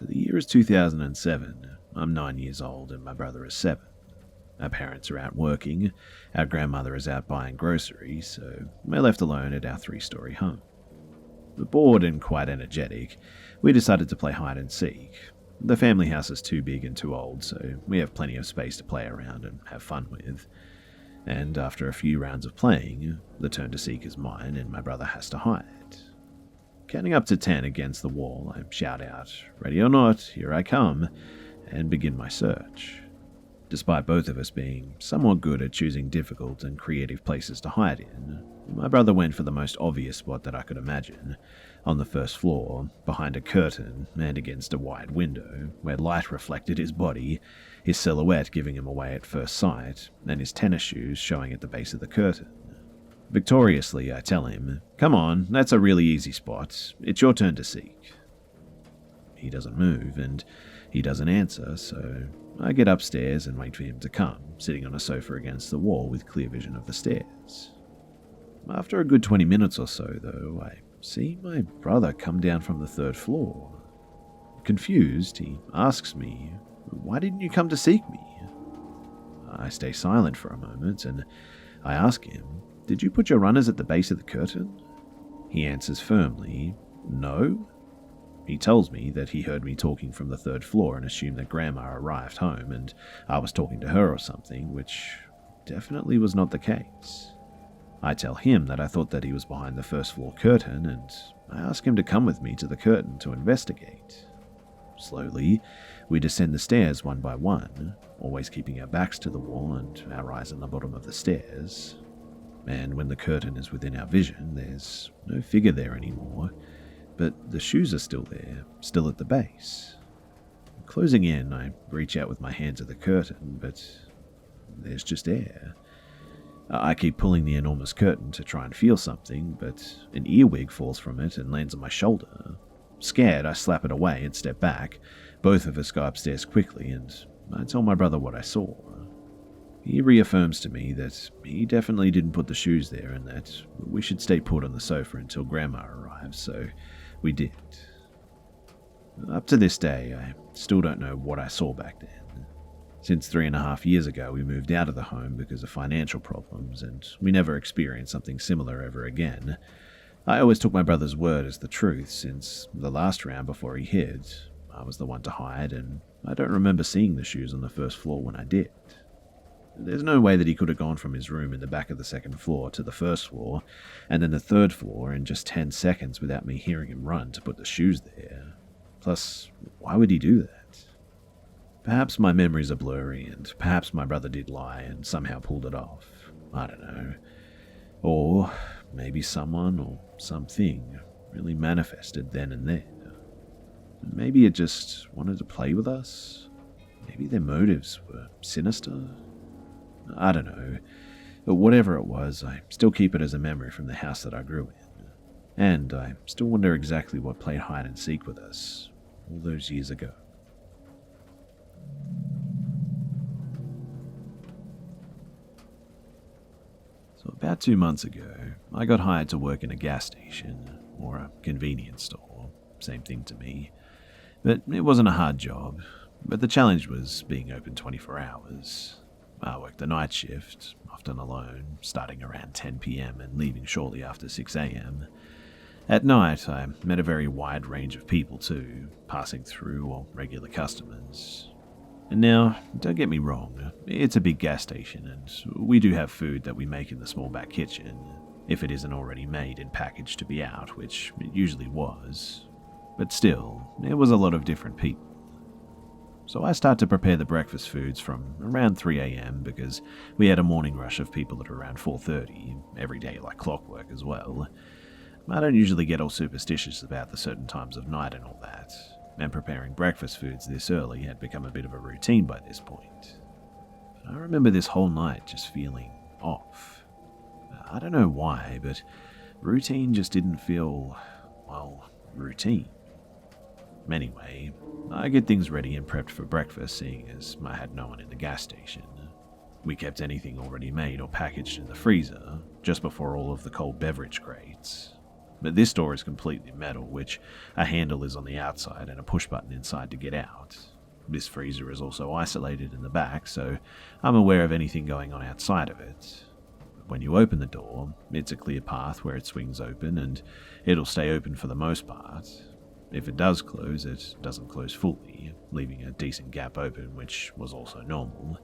The year is 2007. I'm 9 years old and my brother is 7. Our parents are out working, our grandmother is out buying groceries, so we're left alone at our 3-story home. Bored and quite energetic, we decided to play hide and seek. The family house is too big and too old, so we have plenty of space to play around and have fun with. And after a few rounds of playing, the turn to seek is mine and my brother has to hide. Counting up to 10 against the wall, I shout out, "Ready or not, here I come," and begin my search. Despite both of us being somewhat good at choosing difficult and creative places to hide in, my brother went for the most obvious spot that I could imagine, on the first floor, behind a curtain and against a wide window, where light reflected his body, his silhouette giving him away at first sight, and his tennis shoes showing at the base of the curtain. Victoriously, I tell him, "Come on, that's a really easy spot. It's your turn to seek." He doesn't move, and he doesn't answer, so I get upstairs and wait for him to come, sitting on a sofa against the wall with clear vision of the stairs. After a good 20 minutes or so, though, I see my brother come down from the 3rd floor. Confused, he asks me, "Why didn't you come to seek me?" I stay silent for a moment, and I ask him, "Did you put your runners at the base of the curtain?" He answers firmly, "No." He tells me that he heard me talking from the 3rd floor and assumed that Grandma arrived home and I was talking to her or something, which definitely was not the case. I tell him that I thought that he was behind the 1st floor curtain, and I ask him to come with me to the curtain to investigate. Slowly, we descend the stairs one by one, always keeping our backs to the wall and our eyes on the bottom of the stairs. And when the curtain is within our vision, there's no figure there anymore, but the shoes are still there, still at the base. Closing in, I reach out with my hands at the curtain, but there's just air. I keep pulling the enormous curtain to try and feel something, but an earwig falls from it and lands on my shoulder. Scared, I slap it away and step back. Both of us go upstairs quickly, and I tell my brother what I saw. He reaffirms to me that he definitely didn't put the shoes there and that we should stay put on the sofa until Grandma arrives, so we did. Up to this day, I still don't know what I saw back then. Since 3.5 years ago, we moved out of the home because of financial problems, and we never experienced something similar ever again. I always took my brother's word as the truth, since the last round before he hid, I was the one to hide, and I don't remember seeing the shoes on the 1st floor when I did. There's no way that he could have gone from his room in the back of the 2nd floor to the 1st floor, and then the 3rd floor in just 10 seconds without me hearing him run to put the shoes there. Plus, why would he do that? Perhaps my memories are blurry, and perhaps my brother did lie and somehow pulled it off. I don't know. Or maybe someone or something really manifested then and there. Maybe it just wanted to play with us. Maybe their motives were sinister. I don't know. But whatever it was, I still keep it as a memory from the house that I grew in. And I still wonder exactly what played hide and seek with us all those years ago. So about 2 months ago, I got hired to work in a gas station, or a convenience store, same thing to me. But it wasn't a hard job, but the challenge was being open 24 hours. I worked the night shift, often alone, starting around 10 p.m. and leaving shortly after 6 a.m. At night, I met a very wide range of people too, passing through or regular customers. And now, don't get me wrong, it's a big gas station and we do have food that we make in the small back kitchen, if it isn't already made and packaged to be out, which it usually was. But still, there was a lot of different people. So I start to prepare the breakfast foods from around 3 a.m. because we had a morning rush of people at around 4:30, every day like clockwork as well. I don't usually get all superstitious about the certain times of night and all that, and preparing breakfast foods this early had become a bit of a routine by this point. But I remember this whole night just feeling off. I don't know why, but routine just didn't feel, well, routine. Anyway, I get things ready and prepped for breakfast, seeing as I had no one in the gas station. We kept anything already made or packaged in the freezer, just before all of the cold beverage crates. But this door is completely metal, which a handle is on the outside and a push button inside to get out. This freezer is also isolated in the back, so I'm aware of anything going on outside of it. When you open the door, it's a clear path where it swings open, and it'll stay open for the most part. If it does close, it doesn't close fully, leaving a decent gap open, which was also normal.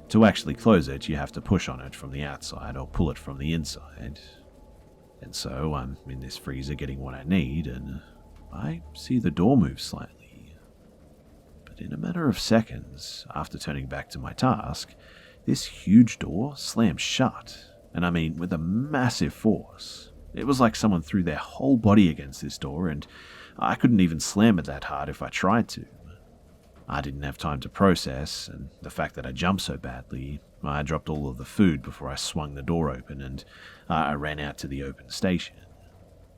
To actually close it, you have to push on it from the outside or pull it from the inside. And so I'm in this freezer getting what I need, and I see the door move slightly. But in a matter of seconds, after turning back to my task, this huge door slams shut, and I mean with a massive force. It was like someone threw their whole body against this door, and I couldn't even slam it that hard if I tried to. I didn't have time to process, and the fact that I jumped so badly, I dropped all of the food before I swung the door open, and I ran out to the open station.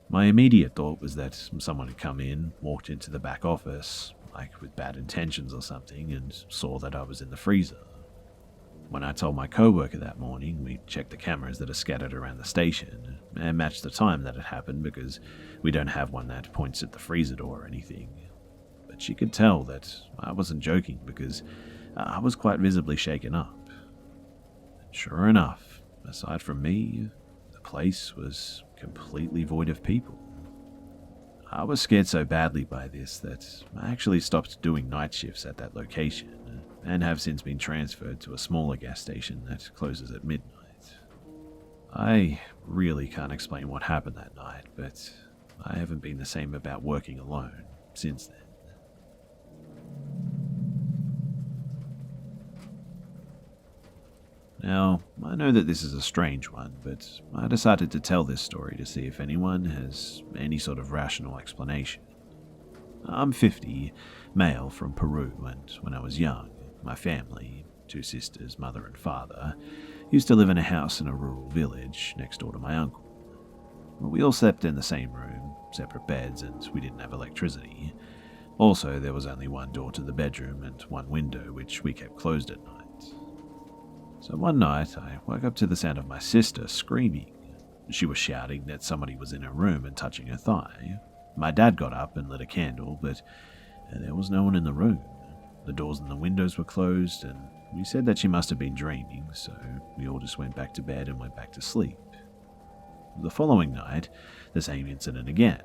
My immediate thought was that someone had come in, walked into the back office, like with bad intentions or something, and saw that I was in the freezer. When I told my co-worker that morning, we checked the cameras that are scattered around the station, and matched the time that it happened because we don't have one that points at the freezer door or anything. But she could tell that I wasn't joking because I was quite visibly shaken up. Sure enough, aside from me, the place was completely void of people. I was scared so badly by this that I actually stopped doing night shifts at that location, and have since been transferred to a smaller gas station that closes at midnight. I really can't explain what happened that night, but I haven't been the same about working alone since then. Now, I know that this is a strange one, but I decided to tell this story to see if anyone has any sort of rational explanation. I'm 50, male from Peru, and when I was young, my family, 2 sisters, mother and father, used to live in a house in a rural village next door to my uncle. We all slept in the same room, separate beds, and we didn't have electricity. Also, there was only one door to the bedroom and one window which we kept closed at night. So one night, I woke up to the sound of my sister screaming. She was shouting that somebody was in her room and touching her thigh. My dad got up and lit a candle, but there was no one in the room. The doors and the windows were closed, and we said that she must have been dreaming, so we all just went back to bed and went back to sleep. The following night, the same incident again.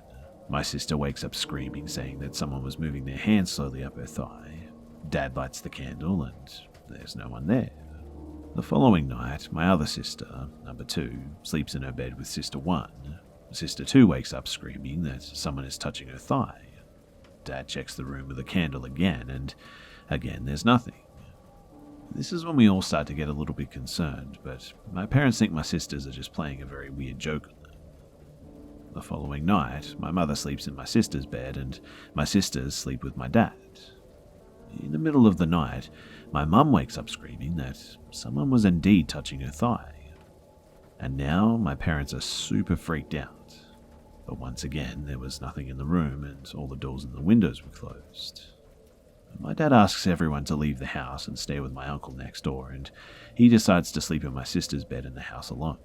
My sister wakes up screaming, saying that someone was moving their hand slowly up her thigh. Dad lights the candle, and there's no one there. The following night, my other sister, number 2, sleeps in her bed with sister 1. Sister 2 wakes up screaming that someone is touching her thigh. Dad checks the room with a candle again, and again there's nothing. This is when we all start to get a little bit concerned, but my parents think my sisters are just playing a very weird joke on them. The following night, my mother sleeps in my sister's bed, and my sisters sleep with my dad. In the middle of the night, my mum wakes up screaming that someone was indeed touching her thigh. And now my parents are super freaked out. But once again, there was nothing in the room and all the doors and the windows were closed. My dad asks everyone to leave the house and stay with my uncle next door, and he decides to sleep in my sister's bed in the house alone.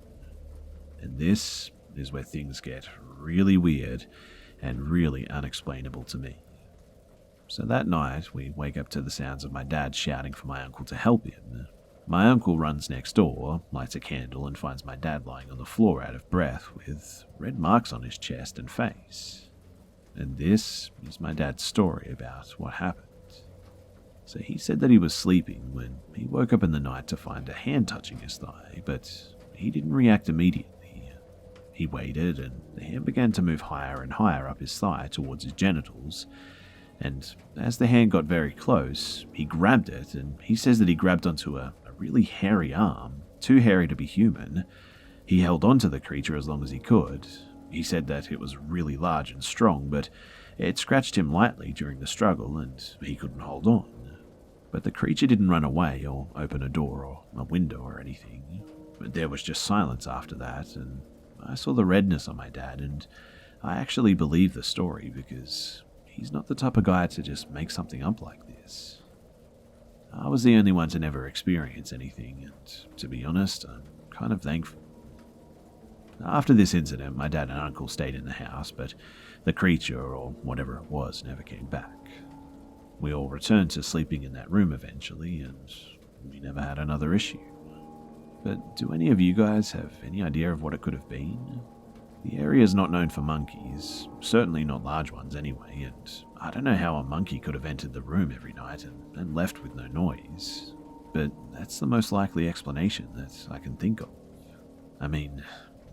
And this is where things get really weird and really unexplainable to me. So that night, we wake up to the sounds of my dad shouting for my uncle to help him. My uncle runs next door, lights a candle, and finds my dad lying on the floor out of breath with red marks on his chest and face. And this is my dad's story about what happened. So he said that he was sleeping when he woke up in the night to find a hand touching his thigh, but he didn't react immediately. He waited, and the hand began to move higher and higher up his thigh towards his genitals. And as the hand got very close, he grabbed it, and he says that he grabbed onto a really hairy arm, too hairy to be human. He held onto the creature as long as he could. He said that it was really large and strong, but it scratched him lightly during the struggle, and he couldn't hold on. But the creature didn't run away or open a door or a window or anything. But there was just silence after that, and I saw the redness on my dad, and I actually believe the story because he's not the type of guy to just make something up like this. I was the only one to never experience anything, and to be honest, I'm kind of thankful. After this incident, my dad and uncle stayed in the house, but the creature, or whatever it was, never came back. We all returned to sleeping in that room eventually, and we never had another issue. But do any of you guys have any idea of what it could have been? The area is not known for monkeys, certainly not large ones anyway, and I don't know how a monkey could have entered the room every night and left with no noise. But that's the most likely explanation that I can think of. I mean,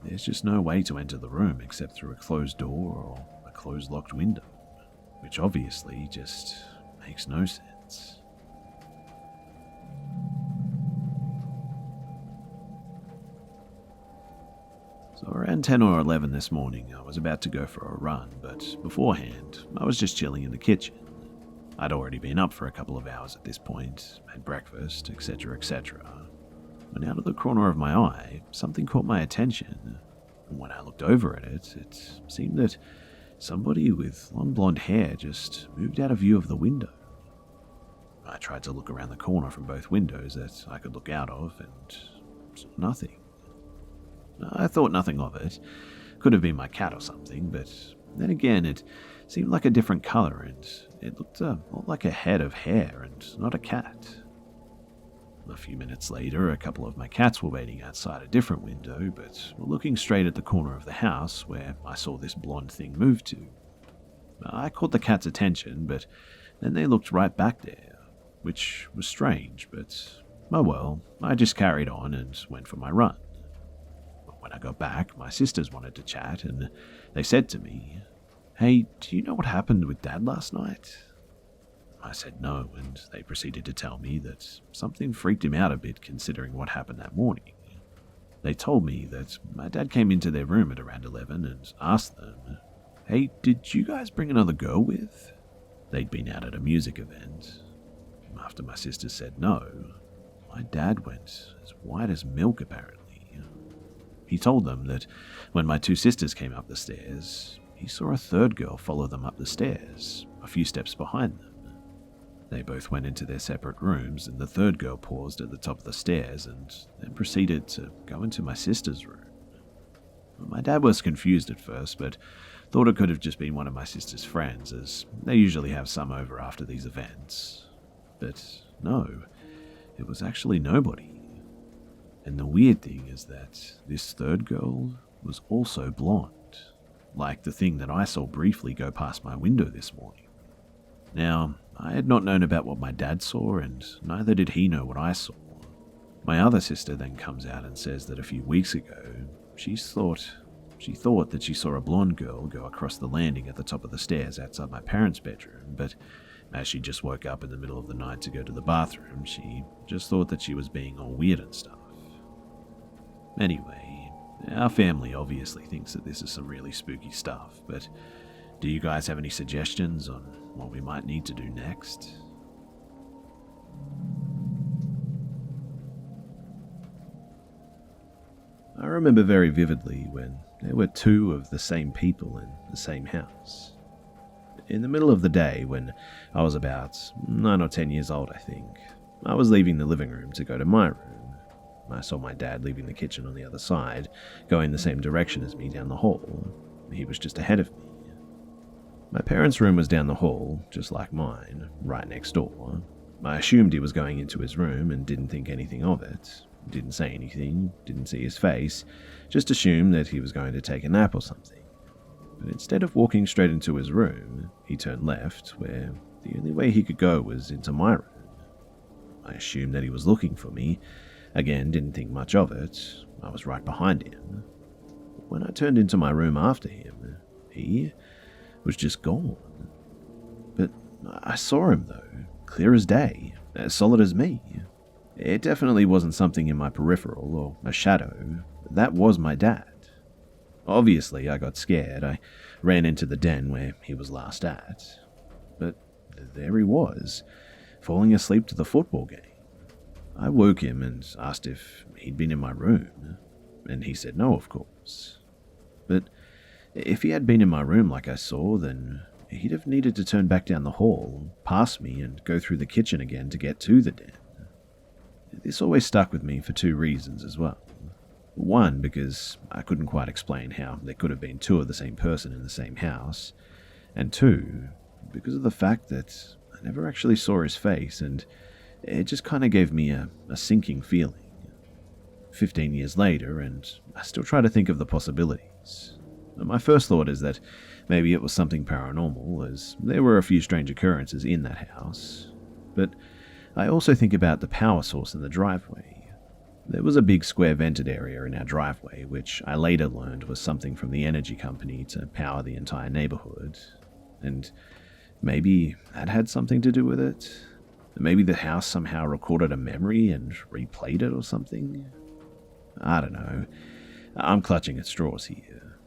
there's just no way to enter the room except through a closed door or a closed locked window, which obviously just makes no sense. So around 10 or 11 this morning, I was about to go for a run, but beforehand, I was just chilling in the kitchen. I'd already been up for a couple of hours at this point, had breakfast, etc., etc. When out of the corner of my eye, something caught my attention. And when I looked over at it, it seemed that somebody with long blonde hair just moved out of view of the window. I tried to look around the corner from both windows that I could look out of, and saw nothing. I thought nothing of it. Could have been my cat or something, but then again, it seemed like a different color, and it looked more like a head of hair and not a cat. A few minutes later, a couple of my cats were waiting outside a different window, but were looking straight at the corner of the house where I saw this blonde thing move to. I caught the cat's attention, but then they looked right back there, which was strange, but oh well, I just carried on and went for my run. When I got back, my sisters wanted to chat, and they said to me, "Hey, do you know what happened with Dad last night?" I said no, and they proceeded to tell me that something freaked him out a bit considering what happened that morning. They told me that my dad came into their room at around 11 and asked them, "Hey, did you guys bring another girl with?" They'd been out at a music event. After my sisters said no, my dad went as white as milk apparently. He told them that when my two sisters came up the stairs, he saw a third girl follow them up the stairs, a few steps behind them. They both went into their separate rooms, and the third girl paused at the top of the stairs and then proceeded to go into my sister's room. My dad was confused at first, but thought it could have just been one of my sister's friends, as they usually have some over after these events. But no, it was actually nobody. And the weird thing is that this third girl was also blonde, like the thing that I saw briefly go past my window this morning. Now, I had not known about what my dad saw, and neither did he know what I saw. My other sister then comes out and says that a few weeks ago, she thought that she saw a blonde girl go across the landing at the top of the stairs outside my parents' bedroom, but as she just woke up in the middle of the night to go to the bathroom, she just thought that she was being all weird and stuff. Anyway, our family obviously thinks that this is some really spooky stuff, but do you guys have any suggestions on what we might need to do next? I remember very vividly when there were two of the same people in the same house. In the middle of the day, when I was about 9 or 10 years old, I think, I was leaving the living room to go to my room. I saw my dad leaving the kitchen on the other side, going the same direction as me down the hall. He was just ahead of me. My parents' room was down the hall, just like mine, right next door. I assumed he was going into his room and didn't think anything of it. Didn't say anything, didn't see his face, just assumed that he was going to take a nap or something. But instead of walking straight into his room, he turned left, where the only way he could go was into my room. I assumed that he was looking for me. Again, didn't think much of it. I was right behind him. When I turned into my room after him, he was just gone. But I saw him though, clear as day, as solid as me. It definitely wasn't something in my peripheral or a shadow. That was my dad. Obviously, I got scared. I ran into the den where he was last at. But there he was, falling asleep to the football game. I woke him and asked if he'd been in my room, and he said no, of course. But if he had been in my room like I saw, then he'd have needed to turn back down the hall, past me, and go through the kitchen again to get to the den. This always stuck with me for two reasons as well. One, because I couldn't quite explain how there could have been two of the same person in the same house, and two, because of the fact that I never actually saw his face, and it just kind of gave me a sinking feeling. 15 years later, and I still try to think of the possibilities. My first thought is that maybe it was something paranormal, as there were a few strange occurrences in that house. But I also think about the power source in the driveway. There was a big square vented area in our driveway, which I later learned was something from the energy company to power the entire neighborhood. And maybe that had something to do with it? Maybe the house somehow recorded a memory and replayed it or something? I don't know. I'm clutching at straws here.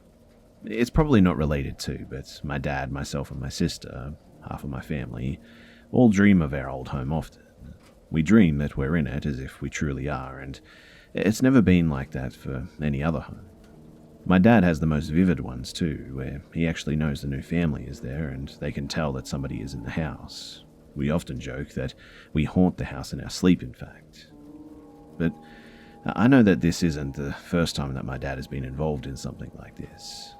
It's probably not related to, but my dad, myself, and my sister, half of my family, all dream of our old home often. We dream that we're in it as if we truly are, and it's never been like that for any other home. My dad has the most vivid ones too, where he actually knows the new family is there and they can tell that somebody is in the house. We often joke that we haunt the house in our sleep, in fact. But I know that this isn't the first time that my dad has been involved in something like this.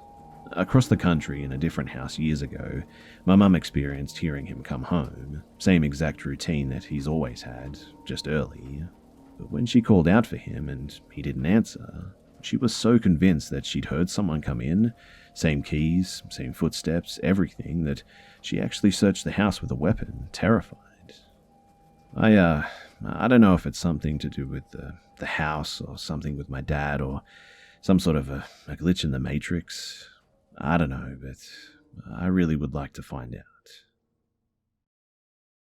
Across the country, in a different house years ago, my mum experienced hearing him come home, same exact routine that he's always had, just early. But when she called out for him and he didn't answer, she was so convinced that she'd heard someone come in, same keys, same footsteps, everything, that she actually searched the house with a weapon, terrified. I don't know if it's something to do with the house or something with my dad or some sort of a glitch in the matrix. I don't know, but I really would like to find out.